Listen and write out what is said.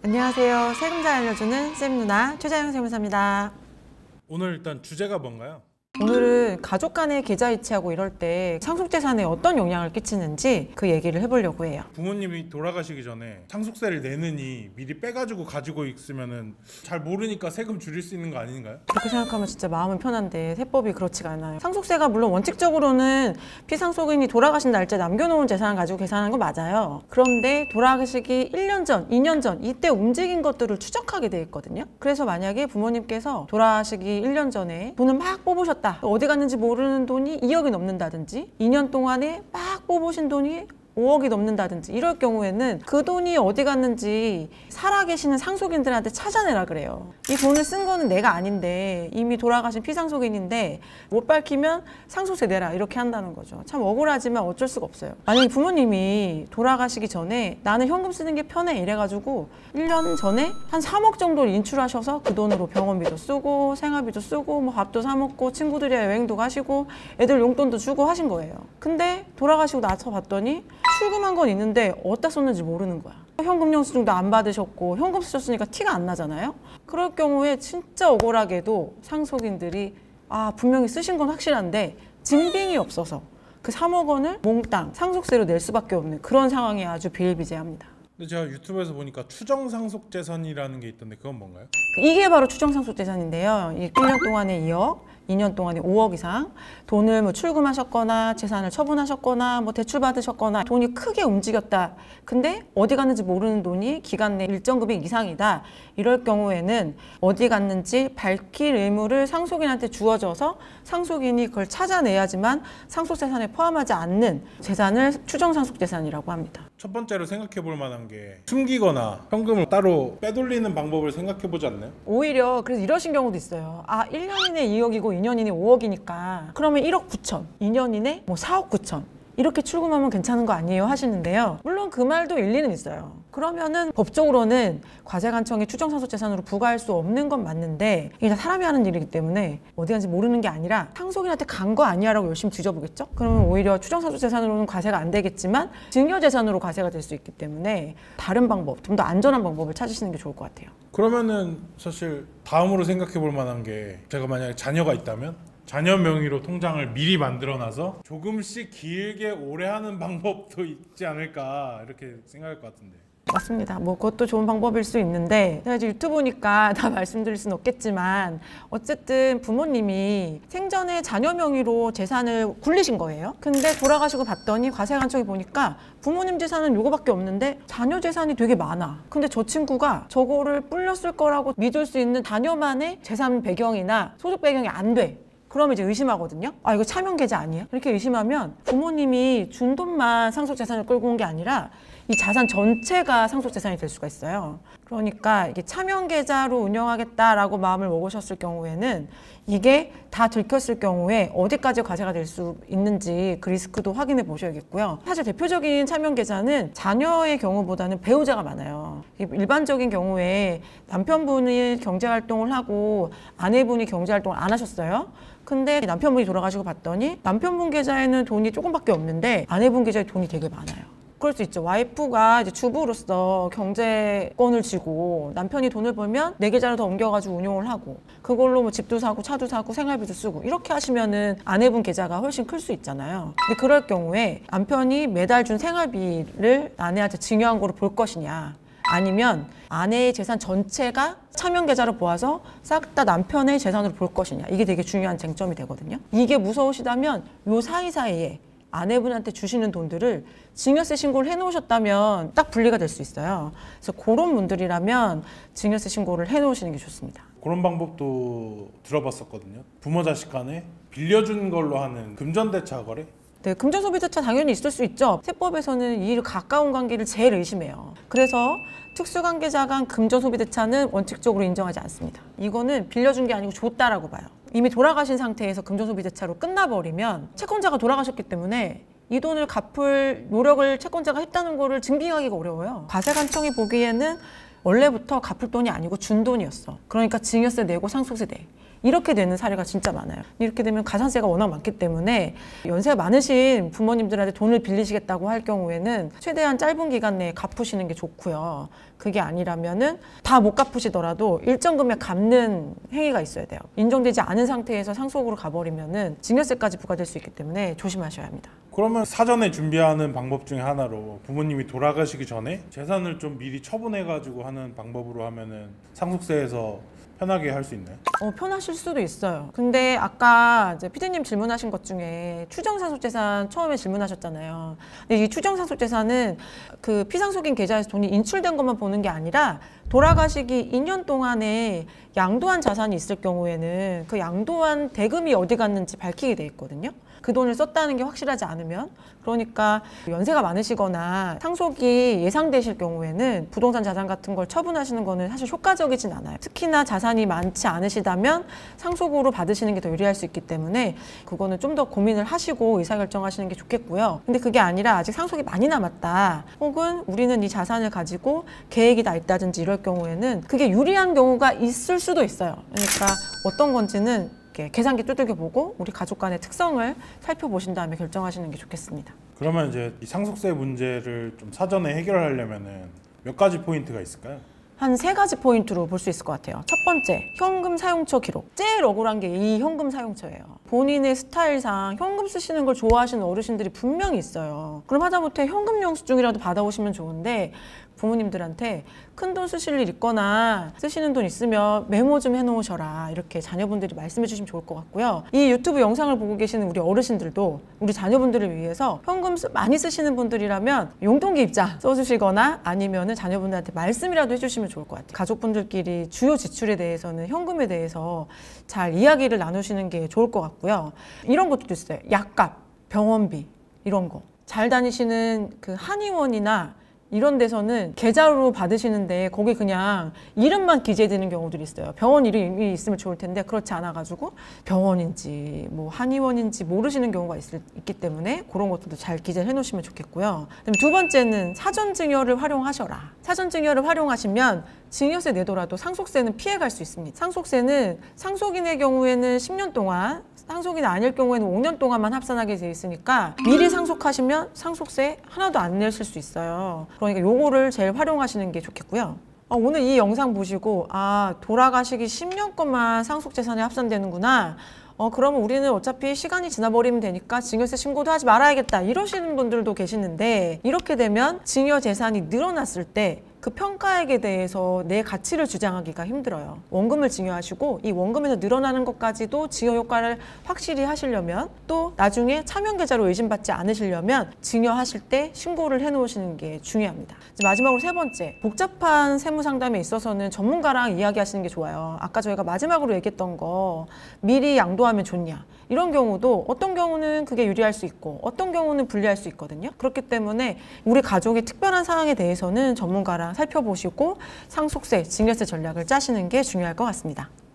안녕하세요. 세금 잘 알려주는 쌤 누나 최자영 세무사입니다. 오늘 일단 주제가 뭔가요? 오늘은 가족 간의 계좌 이체하고 이럴 때 상속재산에 어떤 영향을 끼치는지 그 얘기를 해보려고 해요. 부모님이 돌아가시기 전에 상속세를 내느니 미리 빼가지고 가지고 있으면은 잘 모르니까 세금 줄일 수 있는 거 아닌가요? 그렇게 생각하면 진짜 마음은 편한데 세법이 그렇지가 않아요. 상속세가 물론 원칙적으로는 피상속인이 돌아가신 날짜 남겨놓은 재산을 가지고 계산하는 건 맞아요. 그런데 돌아가시기 1년 전, 2년 전 이때 움직인 것들을 추적하게 돼 있거든요. 그래서 만약에 부모님께서 돌아가시기 1년 전에 돈을 막 뽑으셨다. 어디 갔는지 모르는 돈이 2억이 넘는다든지 2년 동안에 막 뽑으신 돈이 5억이 넘는다든지 이럴 경우에는 그 돈이 어디 갔는지 살아계시는 상속인들한테 찾아내라 그래요. 이 돈을 쓴 거는 내가 아닌데 이미 돌아가신 피상속인인데 못 밝히면 상속세 내라 이렇게 한다는 거죠. 참 억울하지만 어쩔 수가 없어요. 만약에 부모님이 돌아가시기 전에 나는 현금 쓰는 게 편해 이래가지고 1년 전에 한 3억 정도를 인출하셔서 그 돈으로 병원비도 쓰고 생활비도 쓰고 뭐 밥도 사 먹고 친구들이랑 여행도 가시고 애들 용돈도 주고 하신 거예요. 근데 돌아가시고 나서 봤더니 출금한 건 있는데 어디다 썼는지 모르는 거야. 현금 영수증도 안 받으셨고 현금 쓰셨으니까 티가 안 나잖아요. 그럴 경우에 진짜 억울하게도 상속인들이 분명히 쓰신 건 확실한데 증빙이 없어서 그 3억 원을 몽땅 상속세로 낼 수밖에 없는 그런 상황이 아주 비일비재합니다. 근데 제가 유튜브에서 보니까 추정상속재산이라는 게 있던데 그건 뭔가요? 이게 바로 추정상속재산인데요. 1년 동안에 2억, 2년 동안에 5억 이상 돈을 뭐 출금하셨거나 재산을 처분하셨거나 뭐 대출 받으셨거나 돈이 크게 움직였다. 근데 어디 갔는지 모르는 돈이 기간 내 일정 금액 이상이다. 이럴 경우에는 어디 갔는지 밝힐 의무를 상속인한테 주어져서 상속인이 그걸 찾아내야지만 상속재산에 포함하지 않는 재산을 추정상속재산이라고 합니다. 첫 번째로 생각해 볼 만한 게 숨기거나 현금을 따로 빼돌리는 방법을 생각해 보지 않나요? 오히려 그래서 이러신 경우도 있어요. 1년 이내 2억이고 2년 이내 5억이니까 그러면 1억 9천, 2년 이내 뭐 4억 9천 이렇게 출금하면 괜찮은 거 아니에요 하시는데요. 물론 그 말도 일리는 있어요. 그러면은 법적으로는 과세관청이 추정상속재산으로 부과할 수 없는 건 맞는데 이게 다 사람이 하는 일이기 때문에 어디 간지 모르는 게 아니라 상속인한테 간 거 아니야 라고 열심히 뒤져보겠죠? 그러면 오히려 추정상속재산으로는 과세가 안 되겠지만 증여재산으로 과세가 될 수 있기 때문에 다른 방법, 좀 더 안전한 방법을 찾으시는 게 좋을 것 같아요. 그러면은 사실 다음으로 생각해 볼 만한 게 제가 만약에 자녀가 있다면 자녀 명의로 통장을 미리 만들어놔서 조금씩 길게 오래 하는 방법도 있지 않을까 이렇게 생각할 것 같은데. 맞습니다. 뭐 그것도 좋은 방법일 수 있는데 제가 이제 유튜브니까 다 말씀드릴 수는 없겠지만 어쨌든 부모님이 생전에 자녀 명의로 재산을 굴리신 거예요. 근데 돌아가시고 봤더니 과세관청이 보니까 부모님 재산은 요거밖에 없는데 자녀 재산이 되게 많아. 근데 저 친구가 저거를 불렸을 거라고 믿을 수 있는 자녀만의 재산 배경이나 소득 배경이 안 돼. 그러면 이제 의심하거든요. 이거 차명계좌 아니에요? 이렇게 의심하면 부모님이 준 돈만 상속재산을 끌고 온 게 아니라 이 자산 전체가 상속재산이 될 수가 있어요. 그러니까 이게 차명계좌로 운영하겠다라고 마음을 먹으셨을 경우에는 이게 다 들켰을 경우에 어디까지 과세가 될 수 있는지 그 리스크도 확인해 보셔야겠고요. 사실 대표적인 차명계좌는 자녀의 경우보다는 배우자가 많아요. 일반적인 경우에 남편분이 경제활동을 하고 아내분이 경제활동을 안 하셨어요. 근데 남편분이 돌아가시고 봤더니 남편분 계좌에는 돈이 조금밖에 없는데 아내분 계좌에 돈이 되게 많아요. 그럴 수 있죠. 와이프가 이제 주부로서 경제권을 쥐고 남편이 돈을 벌면 내 계좌로 더 옮겨가지고 운용을 하고 그걸로 뭐 집도 사고 차도 사고 생활비도 쓰고 이렇게 하시면은 아내분 계좌가 훨씬 클 수 있잖아요. 근데 그럴 경우에 남편이 매달 준 생활비를 아내한테 증여한 거로 볼 것이냐 아니면 아내의 재산 전체가 차명계좌로 보아서 싹 다 남편의 재산으로 볼 것이냐 이게 되게 중요한 쟁점이 되거든요. 이게 무서우시다면 요 사이사이에 아내분한테 주시는 돈들을 증여세 신고를 해놓으셨다면 딱 분리가 될 수 있어요. 그래서 그런 분들이라면 증여세 신고를 해놓으시는 게 좋습니다. 그런 방법도 들어봤었거든요. 부모 자식 간에 빌려준 걸로 하는 금전대차 거래? 네, 금전소비대차 당연히 있을 수 있죠. 세법에서는 이 가까운 관계를 제일 의심해요. 그래서 특수관계자 간 금전소비대차는 원칙적으로 인정하지 않습니다. 이거는 빌려준 게 아니고 줬다라고 봐요. 이미 돌아가신 상태에서 금전소비대차로 끝나버리면 채권자가 돌아가셨기 때문에 이 돈을 갚을 노력을 채권자가 했다는 거를 증빙하기가 어려워요. 과세관청이 보기에는 원래부터 갚을 돈이 아니고 준 돈이었어. 그러니까 증여세 내고 상속세 내. 이렇게 되는 사례가 진짜 많아요. 이렇게 되면 가산세가 워낙 많기 때문에 연세가 많으신 부모님들한테 돈을 빌리시겠다고 할 경우에는 최대한 짧은 기간 내에 갚으시는 게 좋고요. 그게 아니라면은 다 못 갚으시더라도 일정 금액 갚는 행위가 있어야 돼요. 인정되지 않은 상태에서 상속으로 가버리면은 증여세까지 부과될 수 있기 때문에 조심하셔야 합니다. 그러면 사전에 준비하는 방법 중에 하나로 부모님이 돌아가시기 전에 재산을 좀 미리 처분해가지고 하는 방법으로 하면은 상속세에서 편하게 할 수 있나요? 편하실 수도 있어요. 근데 아까 이제 피디님 질문하신 것 중에 추정상속재산 처음에 질문하셨잖아요. 근데 이 추정상속재산은 그 피상속인 계좌에서 돈이 인출된 것만 보는 게 아니라 돌아가시기 2년 동안에 양도한 자산이 있을 경우에는 그 양도한 대금이 어디 갔는지 밝히게 돼 있거든요. 그 돈을 썼다는 게 확실하지 않으면, 그러니까 연세가 많으시거나 상속이 예상되실 경우에는 부동산 자산 같은 걸 처분하시는 거는 사실 효과적이진 않아요. 특히나 자산이 많지 않으시다면 상속으로 받으시는 게 더 유리할 수 있기 때문에 그거는 좀 더 고민을 하시고 의사결정하시는 게 좋겠고요. 근데 그게 아니라 아직 상속이 많이 남았다, 혹은 우리는 이 자산을 가지고 계획이 다 있다든지 이럴 경우에는 그게 유리한 경우가 있을 수도 있어요. 그러니까 어떤 건지는 계산기 두들겨 보고 우리 가족 간의 특성을 살펴보신 다음에 결정하시는 게 좋겠습니다. 그러면 이제 이 상속세 문제를 좀 사전에 해결하려면은 몇 가지 포인트가 있을까요? 한 3가지 포인트로 볼 수 있을 것 같아요. 첫 번째, 현금 사용처 기록. 제일 억울한 게 이 현금 사용처예요. 본인의 스타일상 현금 쓰시는 걸 좋아하시는 어르신들이 분명히 있어요. 그럼 하다못해 현금 영수증이라도 받아오시면 좋은데 부모님들한테 큰돈 쓰실 일 있거나 쓰시는 돈 있으면 메모 좀 해놓으셔라, 이렇게 자녀분들이 말씀해 주시면 좋을 것 같고요. 이 유튜브 영상을 보고 계시는 우리 어르신들도 우리 자녀분들을 위해서 현금 많이 쓰시는 분들이라면 용돈기 입장 써주시거나 아니면은 자녀분들한테 말씀이라도 해주시면 좋을 것 같아요. 가족분들끼리 주요 지출에 대해서는 현금에 대해서 잘 이야기를 나누시는 게 좋을 것 같고요. 이런 것도 있어요. 약값, 병원비 이런 거. 잘 다니시는 그 한의원이나 이런 데서는 계좌로 받으시는데 거기 그냥 이름만 기재되는 경우들이 있어요. 병원 이름이 있으면 좋을 텐데 그렇지 않아가지고 병원인지 뭐 한의원인지 모르시는 경우가 있기 때문에 그런 것들도 잘 기재를 해놓으시면 좋겠고요. 그다음에 두 번째는 사전증여를 활용하셔라. 사전증여를 활용하시면 증여세 내더라도 상속세는 피해갈 수 있습니다. 상속세는 상속인의 경우에는 10년 동안, 상속인 아닐 경우에는 5년 동안만 합산하게 돼 있으니까 미리 상속하시면 상속세 하나도 안 내실 수 있어요. 그러니까 요거를 제일 활용하시는 게 좋겠고요. 오늘 이 영상 보시고 돌아가시기 10년 것만 상속재산에 합산되는구나, 그러면 우리는 어차피 시간이 지나버리면 되니까 증여세 신고도 하지 말아야겠다, 이러시는 분들도 계시는데, 이렇게 되면 증여 재산이 늘어났을 때 그 평가액에 대해서 내 가치를 주장하기가 힘들어요. 원금을 증여하시고 이 원금에서 늘어나는 것까지도 증여 효과를 확실히 하시려면, 또 나중에 차명계좌로 의심받지 않으시려면 증여하실 때 신고를 해놓으시는 게 중요합니다. 마지막으로 세 번째, 복잡한 세무상담에 있어서는 전문가랑 이야기하시는 게 좋아요. 아까 저희가 마지막으로 얘기했던 거 미리 양도하면 좋냐, 이런 경우도 어떤 경우는 그게 유리할 수 있고 어떤 경우는 불리할 수 있거든요. 그렇기 때문에 우리 가족의 특별한 사항에 대해서는 전문가랑 살펴보시고 상속세, 증여세 전략을 짜시는 게 중요할 것 같습니다.